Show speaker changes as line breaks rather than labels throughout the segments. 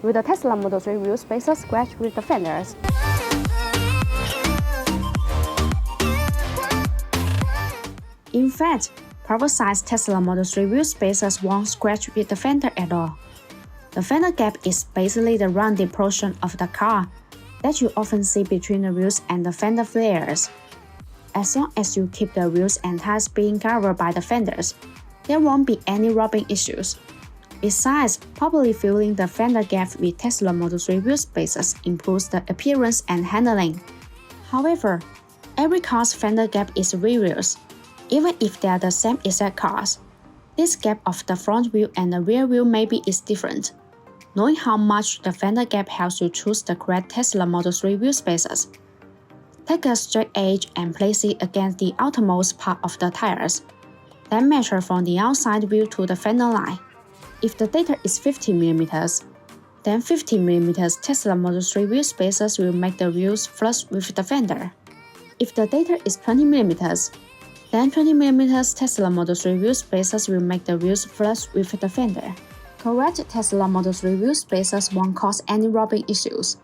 Will the Tesla Model 3 wheel spacers scratch with the fenders?
In fact, proper-sized Tesla Model 3 wheel spacers won't scratch with the fender at all. The fender gap is basically the rounded portion of the car that you often see between the wheels and the fender flares. As long as you keep the wheels and tires being covered by the fenders, there won't be any rubbing issues. Besides, properly filling the fender gap with Tesla Model 3 wheel spacers improves the appearance and handling. However, every car's fender gap is various, even if they are the same exact cars. This gap of the front wheel and the rear wheel maybe is different. Knowing how much the fender gap helps you choose the correct Tesla Model 3 wheel spacers. Take a straight edge and place it against the outermost part of the tires. Then measure from the outside wheel to the fender line. If the data is 50 mm, then 50 mm Tesla Model 3 wheel spacers will make the wheels flush with the fender. If the data is 20 mm, then 20 mm Tesla Model 3 wheel spacers will make the wheels flush with the fender. Correct Tesla Model 3 wheel spacers won't cause any rubbing issues.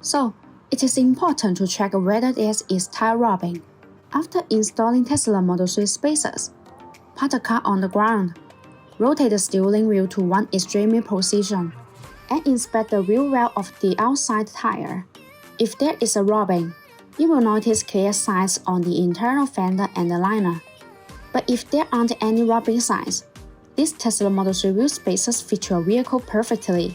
So, it is important to check whether there is tire rubbing. After installing Tesla Model 3 spacers, park the car on the ground. Rotate the steering wheel to one extreme position and inspect the wheel well of the outside tire. If there is a rubbing, you will notice clear signs on the internal fender and the liner. But if there aren't any rubbing signs, these Tesla Model 3 wheel spacers fit your vehicle perfectly.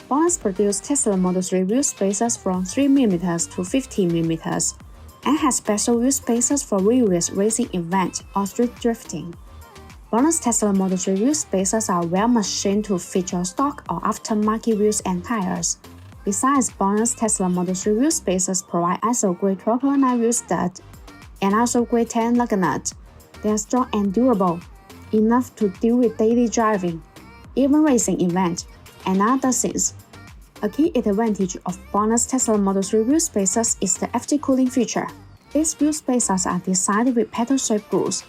Bonus produced Tesla Model 3 wheel spacers from 3 mm to 50 mm and has special wheel spacers for various racing events or street drifting. Bonus Tesla Model 3 wheel spacers are well machined to fit your stock or aftermarket wheels and tires. Besides, Bonus Tesla Model 3 wheel spacers provide ISO-grade 12.9 wheel stud and ISO-grade 10 lug nut. They are strong and durable, enough to deal with daily driving, even racing events, and other things. A key advantage of Bonus Tesla Model 3 wheel spacers is the FT cooling feature. These wheel spacers are designed with petal-shaped grooves.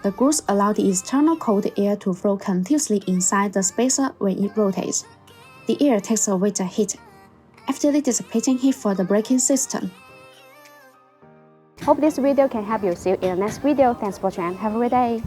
The grooves allow the external cold air to flow continuously inside the spacer when it rotates. The air takes away the heat, after dissipating heat for the braking system.
Hope this video can help you. See you in the next video. Thanks for watching and have a great day.